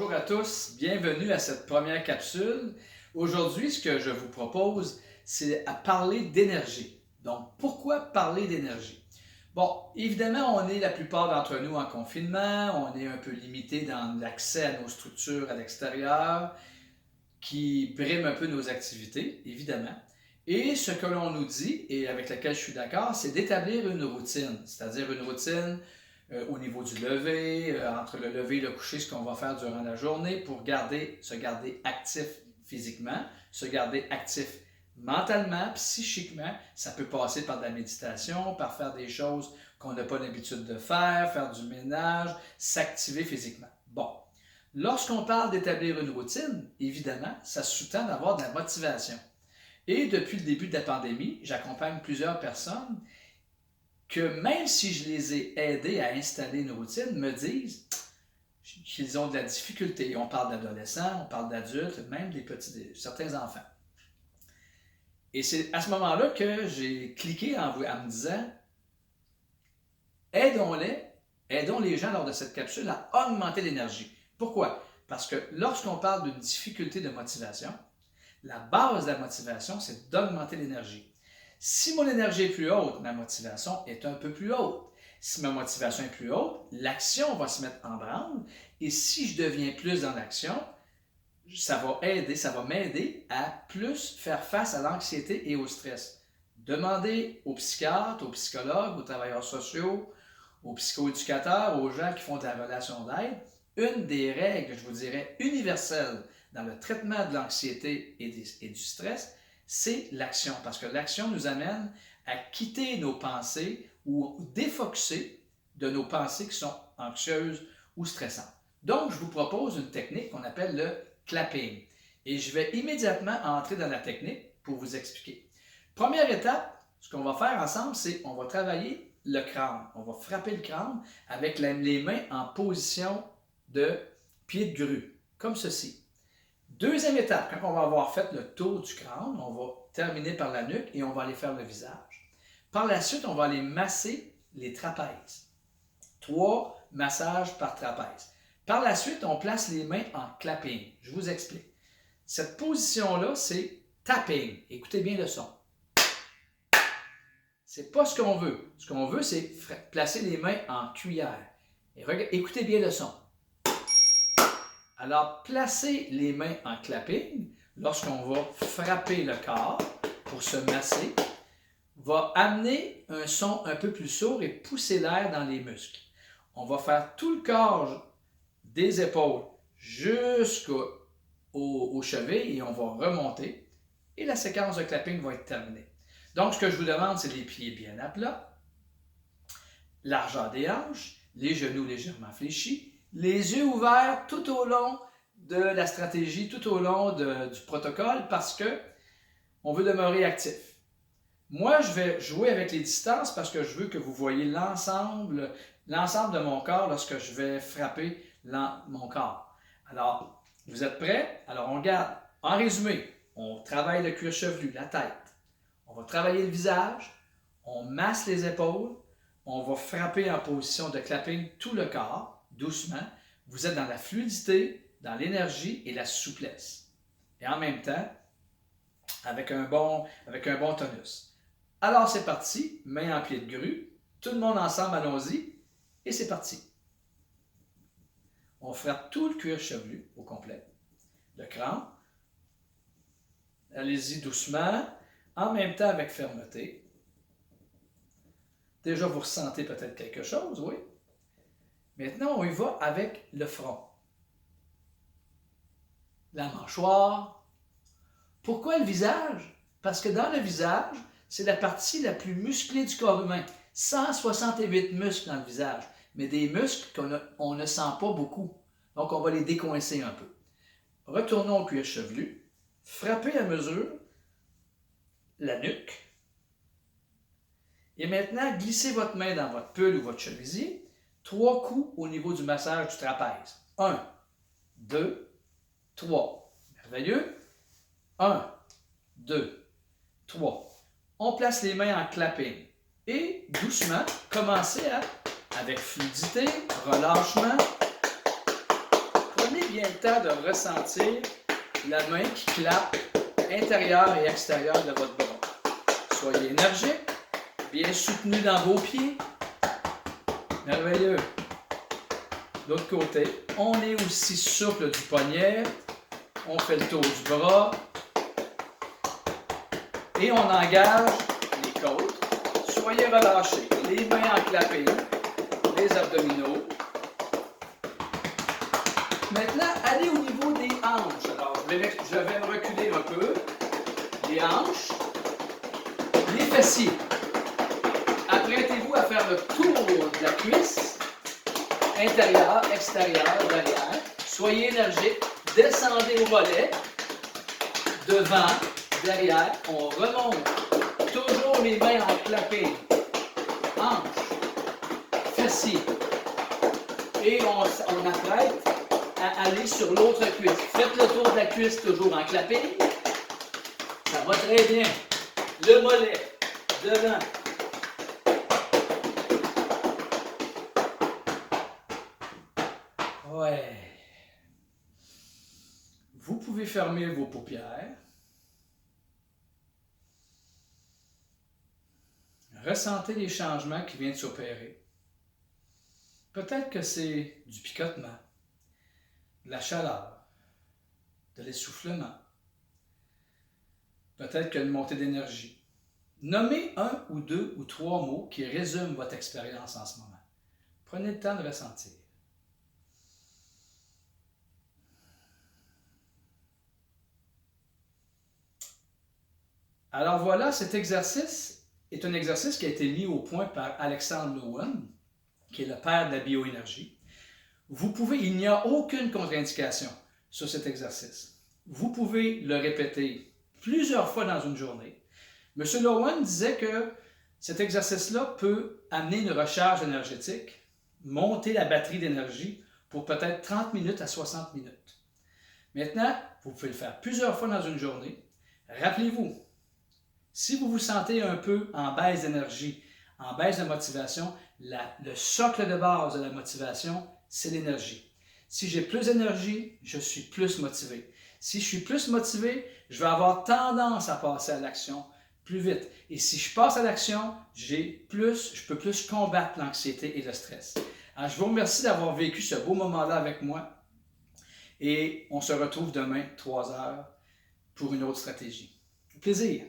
bonjour à tous, bienvenue à cette première capsule. Aujourd'hui, ce que je vous propose, c'est à parler d'énergie. Donc, pourquoi parler d'énergie? Bon, évidemment, on est la plupart d'entre nous en confinement, on est un peu limité dans l'accès à nos structures à l'extérieur, qui briment un peu nos activités, évidemment. Et ce que l'on nous dit, et avec lequel je suis d'accord, c'est d'établir une routine, c'est-à-dire une routine au niveau du lever, entre le lever et le coucher, ce qu'on va faire durant la journée pour se garder actif physiquement, se garder actif mentalement, psychiquement. Ça peut passer par de la méditation, par faire des choses qu'on n'a pas l'habitude de faire du ménage, s'activer physiquement. Bon, lorsqu'on parle d'établir une routine, évidemment, ça sous-tend d'avoir de la motivation. Et depuis le début de la pandémie, j'accompagne plusieurs personnes que même si je les ai aidés à installer une routine, me disent qu'ils ont de la difficulté. On parle d'adolescents, on parle d'adultes, même certains enfants. Et c'est à ce moment-là que j'ai cliqué en me disant aidons les gens lors de cette capsule à augmenter l'énergie. Pourquoi? Parce que lorsqu'on parle d'une difficulté de motivation, la base de la motivation, c'est d'augmenter l'énergie. Si mon énergie est plus haute, ma motivation est un peu plus haute. Si ma motivation est plus haute, l'action va se mettre en branle. Et si je deviens plus dans l'action, ça va m'aider à plus faire face à l'anxiété et au stress. Demandez aux psychiatres, aux psychologues, aux travailleurs sociaux, aux psychoéducateurs, aux gens qui font de la relation d'aide, une des règles, je vous dirais, universelles dans le traitement de l'anxiété et du stress, c'est l'action. Parce que l'action nous amène à quitter nos pensées ou défocusser de nos pensées qui sont anxieuses ou stressantes. Donc, je vous propose une technique qu'on appelle le clapping. Et je vais immédiatement entrer dans la technique pour vous expliquer. Première étape, ce qu'on va faire ensemble, c'est qu'on va travailler le crâne. On va frapper le crâne avec les mains en position de pied de grue, comme ceci. Deuxième étape, quand on va avoir fait le tour du crâne, on va terminer par la nuque et on va aller faire le visage. Par la suite, on va aller masser les trapèzes. 3 massages par trapèze. Par la suite, on place les mains en clapping. Je vous explique. Cette position-là, c'est tapping. Écoutez bien le son. C'est pas ce qu'on veut. Ce qu'on veut, c'est placer les mains en cuillère. Et écoutez bien le son. Alors, placez les mains en clapping lorsqu'on va frapper le corps pour se masser, va amener un son un peu plus sourd et pousser l'air dans les muscles. On va faire tout le corps des épaules jusqu'au chevet et on va remonter et la séquence de clapping va être terminée. Donc, ce que je vous demande, c'est les pieds bien à plat, largeur des hanches, les genoux légèrement fléchis, les yeux ouverts tout au long de la stratégie, tout au long du protocole parce que on veut demeurer actif. Moi, je vais jouer avec les distances parce que je veux que vous voyez l'ensemble de mon corps lorsque je vais frapper mon corps. Alors, vous êtes prêts? Alors, on regarde. En résumé, on travaille le cuir chevelu, la tête. On va travailler le visage. On masse les épaules. On va frapper en position de clapping tout le corps, doucement. Vous êtes dans la fluidité, dans l'énergie et la souplesse. Et en même temps, avec un bon tonus. Alors, c'est parti. Main en pied de grue. Tout le monde ensemble, allons-y. Et c'est parti. On frappe tout le cuir chevelu au complet. Le crâne. Allez-y doucement. En même temps, avec fermeté. Déjà, vous ressentez peut-être quelque chose, oui. Maintenant, on y va avec le front. La mâchoire. Pourquoi le visage? Parce que dans le visage, c'est la partie la plus musclée du corps humain. 168 muscles dans le visage, mais des muscles qu'on ne sent pas beaucoup. Donc, on va les décoincer un peu. Retournons au cuir chevelu. Frappez à mesure la nuque. Et maintenant, glissez votre main dans votre pull ou votre chemisier. 3 coups au niveau du massage du trapèze. 1, 2, 3. Merveilleux. 1, 2, 3. On place les mains en clapping. Et doucement, commencez avec fluidité, relâchement. Prenez bien le temps de ressentir la main qui clappe intérieur et extérieur de votre bras. Soyez énergique, bien soutenu dans vos pieds. Merveilleux. De l'autre côté, on est aussi souple du poignet. On fait le tour du bras. Et on engage les côtes. Soyez relâchés. Les mains enclappées. Les abdominaux. Maintenant, allez au niveau des hanches. Alors, je vais me reculer un peu. Les hanches. Les fessiers. Apprêtez-vous à faire le tour de la cuisse. Intérieur, extérieur, derrière. Soyez énergique. Descendez au mollet. Devant, derrière. On remonte. Toujours les mains enclappées. Hanches. Fessiers. Et on apprête à aller sur l'autre cuisse. Faites le tour de la cuisse toujours enclappée. Ça va très bien. Le mollet. Devant. Ouais. Vous pouvez fermer vos paupières. Ressentez les changements qui viennent de s'opérer. Peut-être que c'est du picotement, de la chaleur, de l'essoufflement. Peut-être qu'il y a une montée d'énergie. Nommez un ou deux ou trois mots qui résument votre expérience en ce moment. Prenez le temps de ressentir. Alors voilà, cet exercice est un exercice qui a été mis au point par Alexander Lowen, qui est le père de la bioénergie. Il n'y a aucune contre-indication sur cet exercice. Vous pouvez le répéter plusieurs fois dans une journée. M. Lowen disait que cet exercice-là peut amener une recharge énergétique, monter la batterie d'énergie pour peut-être 30 minutes à 60 minutes. Maintenant, vous pouvez le faire plusieurs fois dans une journée. Rappelez-vous, si vous vous sentez un peu en baisse d'énergie, en baisse de motivation, le socle de base de la motivation, c'est l'énergie. Si j'ai plus d'énergie, je suis plus motivé. Si je suis plus motivé, je vais avoir tendance à passer à l'action plus vite. Et si je passe à l'action, je peux plus combattre l'anxiété et le stress. Alors, je vous remercie d'avoir vécu ce beau moment-là avec moi. Et on se retrouve demain, 3 heures, pour une autre stratégie. Au plaisir!